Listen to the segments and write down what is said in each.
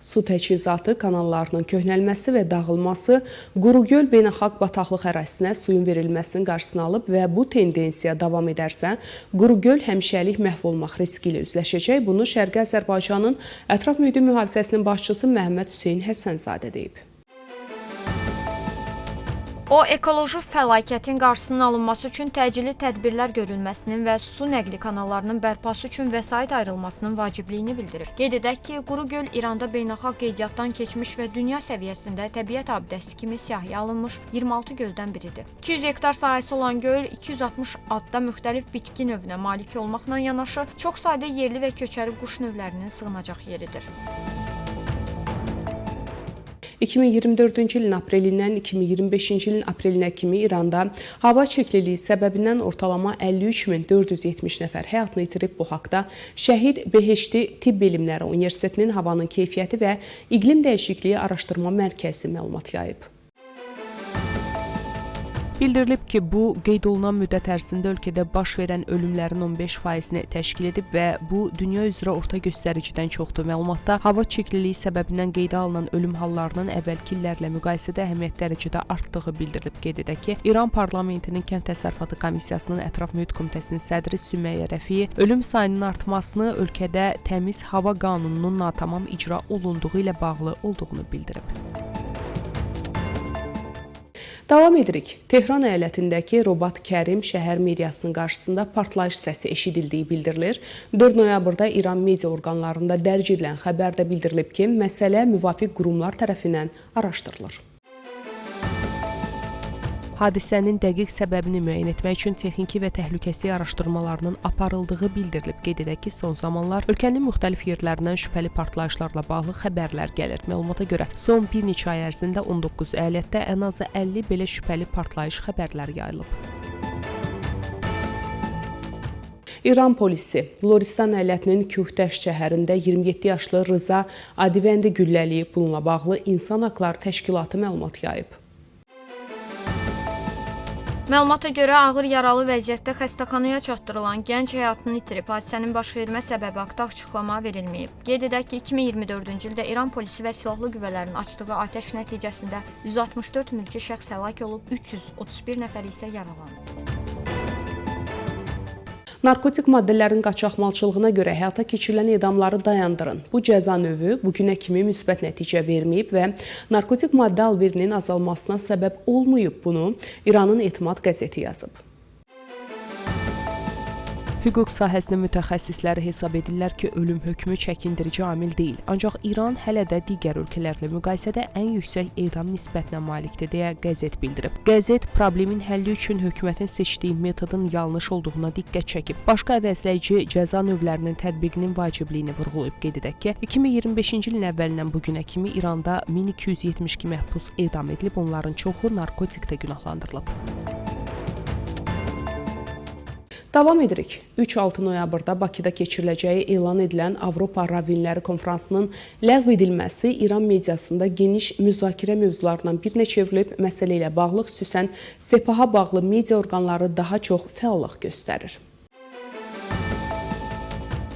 Su təchizatı kanallarının köhnəlməsi və dağılması Qurugöl beynəlxalq bataqlıq ərazisinə suyun verilməsinin qarşısını alıb və bu tendensiya davam edərsə, Qurugöl həmişəlik məhv olmaq riski ilə üzləşəcək. Bunu Şərqi Azərbaycanın Ətraf Mühit Mühafizəsinin başçısı Məhəmməd Hüseyn Həsənzadə deyib. O, ekoloji fəlakətin qarşısının alınması üçün təcili tədbirlər görülməsinin və su nəqli kanallarının bərpası üçün vəsait ayrılmasının vacibliyini bildirib. Qeyd edək ki, Qurugöl İranda beynəlxalq qeydiyyatdan keçmiş və dünya səviyyəsində təbiət abidəsi kimi siyahıya alınmış 26 göldən biridir. 200 hektar sahəsi olan göl 260 adda müxtəlif bitki növünə malik olmaqla yanaşı, çox sayda yerli və köçəri quş növlərinin sığınacaq yeridir. 2024-cü ilin aprelindən 2025-ci ilin aprelinə kimi İranda hava çirkliliyi səbəbindən ortalama 53.470 nəfər həyatını itirib. Bu haqda Şəhid Behişti Tibb Elmləri Universitetinin Havanın Keyfiyyəti və İqlim Dəyişikliyi Araşdırma Mərkəzi məlumat yayıb. Bildirilib ki, bu qeyd olunan müddət ərzində ölkədə baş verən ölümlərin 15%-ni təşkil edib və bu dünya üzrə orta göstəricidən çoxdur. Məlumatda hava çirkliliyi səbəbindən qeydə alınan ölüm hallarının əvvəlki illərlə müqayisədə əhəmiyyətli dərəcədə artdığı bildirilib. Qeyd edək ki, İran parlamentinin Kənd Təsərrüfatı Komissiyasının Ətraf Mühit Komitəsinin sədri Sümeyyə Rəfiyi ölüm sayının artmasını ölkədə təmiz hava qanununun natamam icra olunduğu ilə bağlı olduğunu bildirib. Davam edirik. Tehran əyalətindəki Robat Kərim şəhər mediasının qarşısında partlayış səsi eşidildiyi bildirilir. 4 noyabrda İran media orqanlarında dərc edilən xəbərdə bildirilib ki, məsələ müvafiq qurumlar tərəfindən araşdırılır. Hadisənin dəqiq səbəbini müəyyən etmək üçün texniki və təhlükəsizlik araşdırmalarının aparıldığı bildirilib. Qeyd edək ki, son zamanlar ölkənin müxtəlif yerlərindən şübhəli partlayışlarla bağlı xəbərlər gəlir. Məlumata görə son bir neçə ay ərzində 19 əyalətdə ən azı 50 belə şübhəli partlayış xəbərləri yayılıb. İran polisi Loristan əyalətinin Kühtəş şəhərində 27 yaşlı Rıza Adivəndi gülləliyib. Bununla bağlı İnsan Haqları Təşkilatı məlumat yayıb. Məlumata görə ağır yaralı vəziyyətdə xəstəxanaya çatdırılan gənc həyatını itirib. Hadisənin baş vermə səbəbi haqqında açıqlama verilməyib. Qeyd edək ki, 2024-cü ildə İran polisi və silahlı qüvvələrin açdığı atəş nəticəsində 164 mülki şəxs həlak olub, 331 nəfər isə yaralanıb. Narkotik maddələrin qaçaqmalçılığına görə həyata keçirilən edamları dayandırın. Bu cəza növü bugünə kimi müsbət nəticə verməyib və narkotik maddə alverinin azalmasına səbəb olmayıb. Bunu İranın Etimad qəzeti yazıb. Hüquq sahəsinin mütəxəssisləri hesab edirlər ki, ölüm hökmü çəkindirici amil deyil. Ancaq İran hələ də digər ölkələrlə müqayisədə ən yüksək edam nisbətinə malikdir, deyə qəzet bildirib. Qəzet problemin həlli üçün hökumətin seçdiyi metodun yanlış olduğuna diqqət çəkib. Başqa əvəzləyici cəza növlərinin tətbiqinin vacibliyini vurğulayıb. Qeyd edək ki, 2025-ci ilin əvvəlindən bugünə kimi İranda 1272 məhbus edam edilib, onların çoxu narkotikdə günahlandırılıb. Davam edirik. 3-6 noyabrda Bakıda keçiriləcəyi elan edilən Avropa Ravinləri konfransının ləğv edilməsi İran mediasında geniş müzakirə mövzularından birinə çevrilib. Məsələ ilə bağlı xüsusən Sepaha bağlı media orqanları daha çox fəallıq göstərir.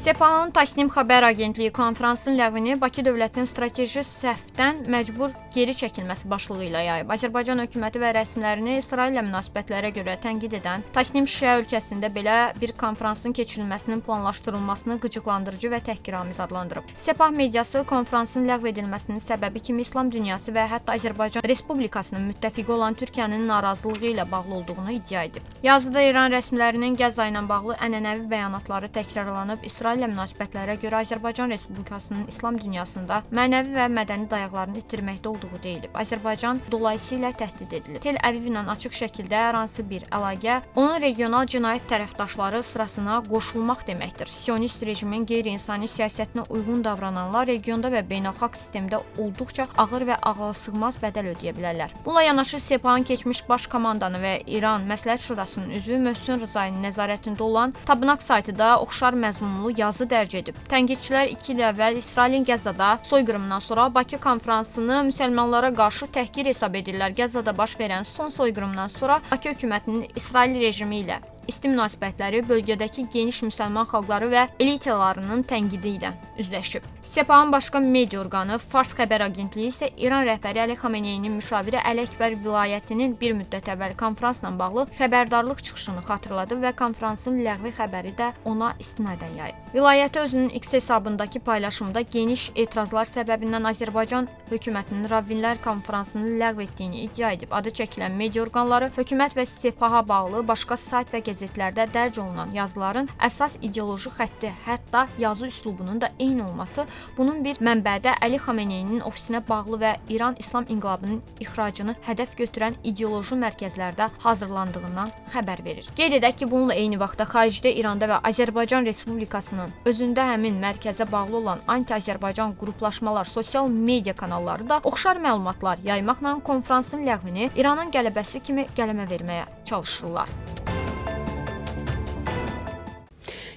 Sepahın Tasnim xəbər agentliyi konfransın ləğvini Bakı dövlətinin strateji səhvdən məcbur geri çəkilməsi başlığı ilə yayıb. Azərbaycan hökuməti və rəsmilərini İsraillə münasibətlərə görə tənqid edən Tasnim Şia ölkəsində belə bir konfransın keçirilməsinin planlaşdırılmasını qıcıqlandırıcı və təhqiramiz adlandırıb. Sepah mediası konfransın ləğv edilməsinin səbəbi kimi İslam dünyası və hətta Azərbaycan Respublikasının müttəfiqi olan Türkiyənin narazılığı ilə bağlı olduğunu iddia edib. Yazıda İran rəsmilərinin Qəzza ilə bağlı ənənəvi bəyanatları təkrarlanıb. İsraillə münasibətlərə görə Azərbaycan Respublikasının İslam dünyasında mənəvi və mədəni dayaqlarını itirməkdə olduğu deyilib. Azərbaycan dolayısıyla təhdid edilir. Tel Avivlə açıq şəkildə hər hansı bir əlaqə onun regional cinayət tərəfdaşları sırasına qoşulmaq deməkdir. Sionist rejimin qeyri-insani siyasətinə uyğun davrananlar regionda və beynəlxalq sistemdə olduqca ağır və ağlasığmaz bədəl ödəyə bilərlər. Bununla yanaşı Sepahın keçmiş baş komandanı və İran Məsləhət Şurasının üzvü Möhsün Rızayın nəzarətində olan Tabnaq saytında oxşar məzmunlu yazı dərc edib. Tənqidçilər 2 il əvvəl İsrailin Qəzzada soyqırımından sonra Bakı konfransını müsəlmanlara qarşı təhqir hesab edirlər. Qəzzada baş verən son soyqırımdan sonra Bakı hökumətinin İsrail rejimi ilə isti münasibətləri bölgədəki geniş müsəlman xalqları və elitalarının tənqidi ilə üzləşib. Sepahın başqa media orqanı Fars xəbər agentliyi isə İran rəhbəri Əli Xameneyinin müşaviri Əli Əkbər vilayətinin bir müddət əvvəl konfransla bağlı xəbərdarlıq çıxışını xatırladı və konfransın ləğvi xəbəri də ona istinadən yayıb. Vilayəti özünün X hesabındakı paylaşımda geniş etirazlar səbəbindən Azərbaycan hökumətinin Ravvinlər konfransını ləğv etdiyini iddia edib. Adı çəkilən media orqanları hökumət və Sepaha bağlı başqa sayt və qəzetlərdə dərc olunan yazıların əsas ideoloji xətti, hətta yazı üslubunun da eyni olması bunun bir mənbədə Əli Xameneyinin ofisinə bağlı və İran İslam İnqilabının ixracını hədəf götürən ideoloji mərkəzlərdə hazırlandığından xəbər verir. Qeyd edək ki, bununla eyni vaxtda xaricdə İranda və Azərbaycan Respublikasının özündə həmin mərkəzə bağlı olan anti-Azərbaycan qruplaşmalar, sosial media kanalları da oxşar məlumatlar yaymaqla konfransın ləğvini İranın qələbəsi kimi qələmə verməyə çalışırlar.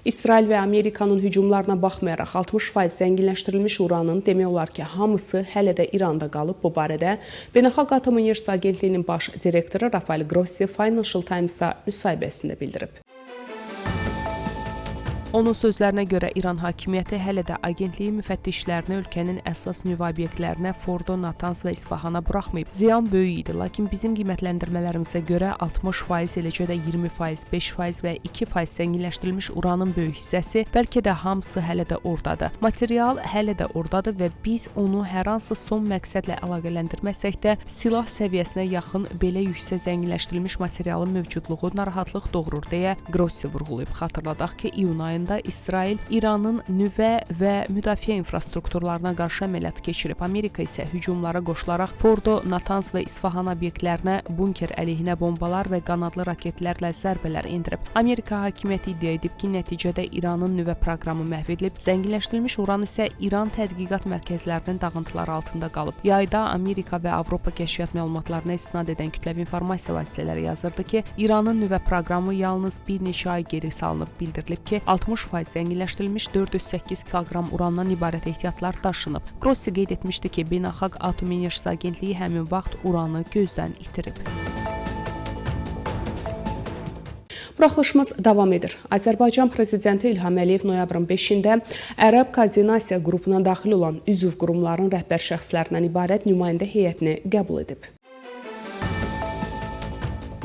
İsrail və Amerikanın hücumlarına baxmayaraq 60% zənginləşdirilmiş uranın demək olar ki, hamısı hələ də İranda qalıb. Bu barədə Beynəlxalq Atom Enerjisi Agentliyinin baş direktoru Rafael Grossi Financial Times-a müsahibəsində bildirib. Onun sözlərinə görə İran hakimiyyəti hələ də agentliyin müfəttişlərini ölkənin əsas nüvə obyektlərinə Fordo, Natans və İsfahana buraxmayıb. Ziyan böyük idi, lakin bizim qiymətləndirmələrimizə görə 60%, eləcə də 20%, 5% və 2% zənginləşdirilmiş uranın böyük hissəsi, bəlkə də hamısı hələ də oradadır. Material hələ də oradadır və biz onu hər hansı son məqsədlə əlaqələndirməsək də silah səviyyəsinə yaxın belə yüksək zənginləşdirilmiş materialın mövcudluğu narahatlıq doğurur deyə Grossi vurğulayıb. Xatırladaq ki, iyun ayında İsrail İranın nüvə və müdafiə infrastrukturlarına qarşı əməliyyat keçirib. Amerika isə hücumlara qoşularaq Fordo, Natans və İsfahan obyektlərinə bunker əleyhinə bombalar və qanadlı raketlərlə zərbələr endirib. Amerika hakimiyyəti iddia edib ki, nəticədə İranın nüvə proqramı məhv edilib. Zənginləşdirilmiş uran isə İran tədqiqat mərkəzlərinin dağıntıları altında qalıb. Yayda Amerika və Avropa kəşfiyyat məlumatlarına istinad edən kütləvi informasiya vasitələri yazırdı ki, İranın nüvə proqramı yalnız bir neçə ay geri salınıb. Bildirilib ki, 60% zənginləşdirilmiş 408 kiloqram urandan ibarət ehtiyatlar daşınıb. Grossi qeyd etmişdi ki, Beynəlxalq Atom Enerjisi Agentliyi həmin vaxt uranı gözdən itirib. Buraxılışımız davam edir. Azərbaycan Prezidenti İlham Əliyev noyabrın 5-də Ərəb Koordinasiya qrupuna daxil olan üzv qurumların rəhbər şəxslərindən ibarət nümayəndə heyətini qəbul edib.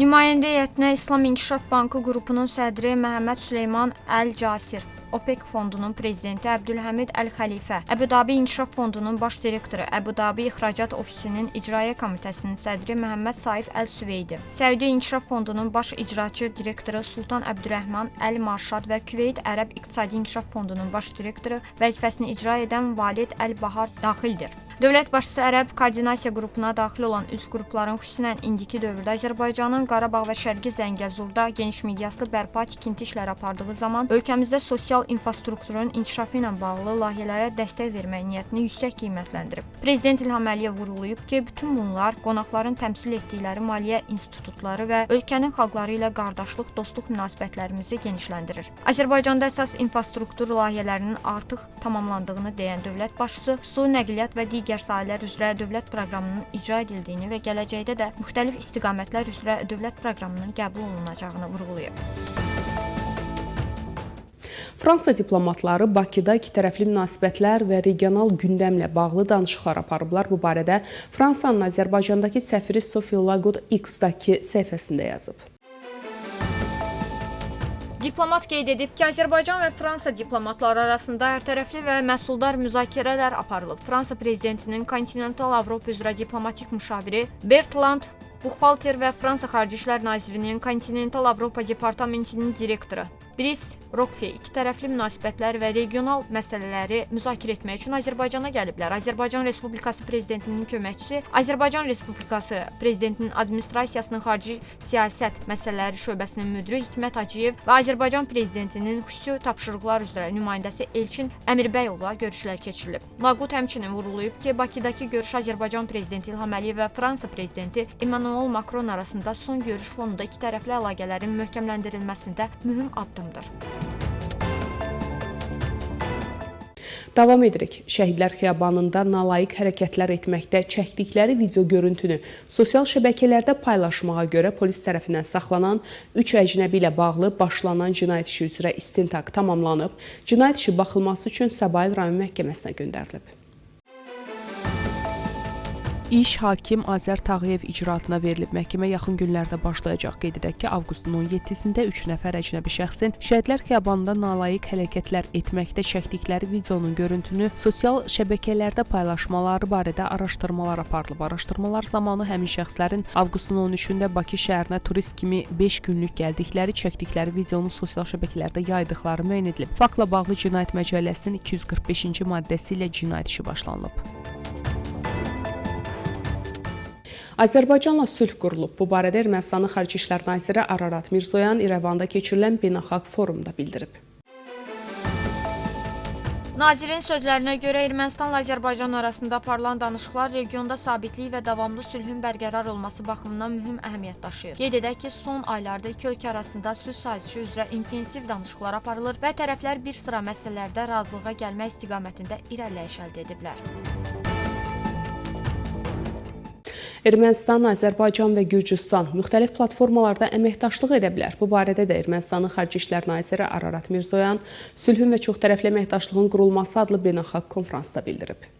Nümayəndə heyətinə İslam İnkişaf Bankı qrupunun sədri Məhəmməd Süleyman Əl-Casir, OPEC fondunun prezidenti Əbdülhəmid Əl-Xəlifə, Əbu-Dabi İnkişaf Fondunun baş direktoru, Əbu-Dabi İxracat Ofisinin İcraiyyə Komitəsinin sədri Məhəmməd Saif Əl-Süveydi, Səudiyyə İnkişaf Fondunun baş icraçı direktoru Sultan Əbdürrəhman Əl-Marşad və Küveyt Ərəb İqtisadi İnkişaf Fondunun baş direktoru vəzifəsini icra edən Valid Əl-Bahar daxildir. Dövlət başçısı Ərəb Koordinasiya qrupuna daxil olan üzv qrupların xüsusən indiki dövrdə Azərbaycanın Qarabağ və Şərqi Zəngəzurda geniş miqyaslı bərpa tikinti işləri apardığı zaman ölkəmizdə sosial infrastrukturun inkişafı ilə bağlı layihələrə dəstək vermək niyyətini yüksək qiymətləndirib. Prezident İlham Əliyev vurğulayıb ki, bütün bunlar qonaqların təmsil etdikləri maliyyə institutları və ölkənin xalqları ilə qardaşlıq, dostluq münasibətlərimizi genişləndirir. Azərbaycanda əsas infrastruktur layihələrinin artıq tamamlandığını deyən dövlət başçısı su, nəqliyyat və digər sahələr üzrə dövlət proqramının icra edildiyini və gələcəkdə də müxtəlif istiqamətlər üzrə dövlət proqramının qəbul olunacağını vurğulayıb. Fransa diplomatları Bakıda ikitərəfli münasibətlər və regional gündəmlə bağlı danışıqlar aparıblar. Bu barədə Fransanın Azərbaycandakı səfiri Sophie Lagut X-dakı səhifəsində yazıb. Diplomat qeyd edib ki, Azərbaycan və Fransa diplomatları arasında hərtərəfli və məhsuldar müzakirələr aparılıb. Fransa prezidentinin kontinental Avropa üzrə diplomatik müşaviri Bertrand Buxhalter və Fransa Xarici İşlər Nazirliyinin kontinental Avropa departamentinin direktoru Brice Roquefort ikitərəfli münasibətlər və regional məsələləri müzakirə etmək üçün Azərbaycana gəliblər. Azərbaycan Respublikası prezidentinin köməkçisi, Azərbaycan Respublikası prezidentinin administrasiyasının xarici siyasət məsələləri şöbəsinin müdiri Hikmət Hacıyev və Azərbaycan prezidentinin xüsusi tapşırıqlar üzrə nümayəndəsi Elçin Əmirbəyovla görüşlər keçirilib. Lagut həmçinin vurğulayıb ki, Bakıdakı görüş Azərbaycan prezidenti İlham Əliyev və Fransa prezidenti Emmanuel Macron arasında son görüş fonunda ikitərəfli əlaqələrin möhkəmləndirilməsində mühüm addımdır. Davam edirik. Şəhidlər Xiyabanında nalayiq hərəkətlər etməkdə çəkdikləri video görüntünü sosial şəbəkələrdə paylaşmağa görə polis tərəfindən saxlanan 3 əcnəbi ilə bağlı başlanan cinayət işi üzrə istintaq tamamlanıb. Cinayət işi baxılması üçün Səbail rayon məhkəməsinə göndərilib. İş hakim Azər Tağıyev icraatına verilib. Məhkəmə yaxın günlərdə başlayacaq. Qeyd edək ki, avqustun 17-sində 3 nəfər əcnəbi şəxsin Şəhidlər Xiyabanında nalayiq hərəkətlər etməkdə çəkdikləri videonun görüntünü sosial şəbəkələrdə paylaşmaları barədə araşdırmalar aparılıb. Araşdırmalar zamanı həmin şəxslərin avqustun 13-də Bakı şəhərinə turist kimi 5 günlük gəldikləri, çəkdikləri videonu sosial şəbəkələrdə yaydıqları müəyyən edilib. Faktla bağlı Cinayət Məcəlləsinin 245-ci maddəsi ilə cinayət işi başlanılıb. Azərbaycanla sülh qurulub. Bu barədə Ermənistanın Xarici İşlər Naziri Ararat Mirzoyan İrəvanda keçirilən beynəlxalq forumda bildirib. Nazirin sözlərinə görə Ermənistanla Azərbaycan arasında aparılan danışıqlar regionda sabitlik və davamlı sülhün bərqərar olması baxımından mühüm əhəmiyyət daşıyır. Qeyd edək ki, son aylarda iki ölkə arasında sülh sazişi üzrə intensiv danışıqlar aparılır və tərəflər bir sıra məsələlərdə razılığa gəlmək istiqamətində irəliləyiş əldə ediblər. Ermənistan, Azərbaycan və Gürcüstan müxtəlif platformalarda əməkdaşlıq edə bilər. Bu barədə də Ermənistanın Xarici İşlər Naziri Ararat Mirzoyan sülhün və çoxtərəfli əməkdaşlığın qurulması adlı beynəlxalq konfransda bildirib.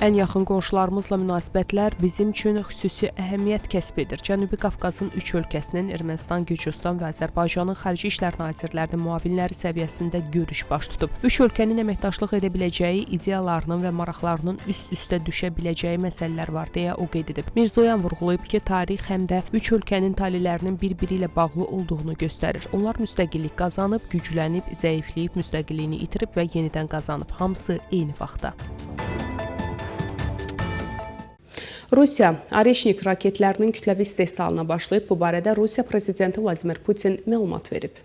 Ən yaxın qonşularımızla münasibətlər bizim üçün xüsusi əhəmiyyət kəsb edir. Cənubi Qafqazın 3 ölkəsinin Ermənistan, Gürcüstan və Azərbaycanın Xarici İşlər Nazirlərinin müavinləri səviyyəsində görüş baş tutub. 3 ölkənin əməkdaşlıq edə biləcəyi, ideyalarının və maraqlarının üst-üstə düşə biləcəyi məsələlər var, deyə o qeyd edib. Mirzoyan vurğulayıb ki, tarix həm də 3 ölkənin talelərinin bir-biri ilə bağlı olduğunu göstərir. Onlar müstəqillik qazanıb, güclənib, zəifləyib, müstəqilliyini itirib və yenidən qazanıb. Hamısı eyni vaxtda. Rusiya Oreşnik raketlərinin kütləvi istehsalına başlayıb. Bu barədə Rusiya prezidenti Vladimir Putin məlumat verib.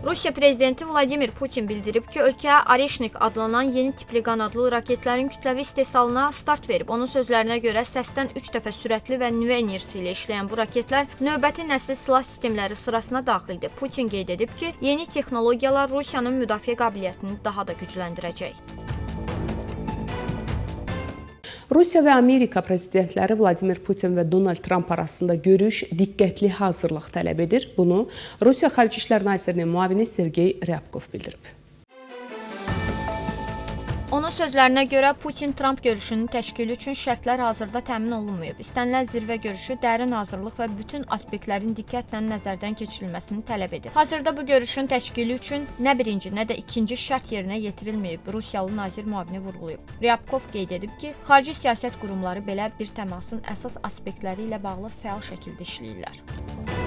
Rusiya prezidenti Vladimir Putin bildirib ki, ölkə Oreşnik adlanan yeni tipli qanadlı raketlərin kütləvi istehsalına start verib. Onun sözlərinə görə səsdən 3 dəfə sürətli və nüvə enerjisi ilə işləyən bu raketlər növbəti nəsil silah sistemləri sırasına daxildir. Putin qeyd edib ki, yeni texnologiyalar Rusiyanın müdafiə qabiliyyətini daha da gücləndirəcək. Rusiya və Amerika prezidentləri Vladimir Putin və Donald Trump arasında görüş diqqətli hazırlıq tələb edir. Bunu Rusiya Xarici İşlər Nazirinin müavini Sergey Ryabkov bildirib. Onun sözlərinə görə Putin-Trump görüşünün təşkili üçün şərtlər hazırda təmin olunmayıb. İstənilən zirvə görüşü dərin hazırlıq və bütün aspektlərin diqqətlə nəzərdən keçirilməsini tələb edir. Hazırda bu görüşün təşkili üçün nə birinci, nə də ikinci şərt yerinə yetirilməyib, Rusiyalı nazir müavini vurğulayıb. Ryabkov qeyd edib ki, xarici siyasət qurumları belə bir təmasın əsas aspektləri ilə bağlı fəal şəkildə işləyirlər.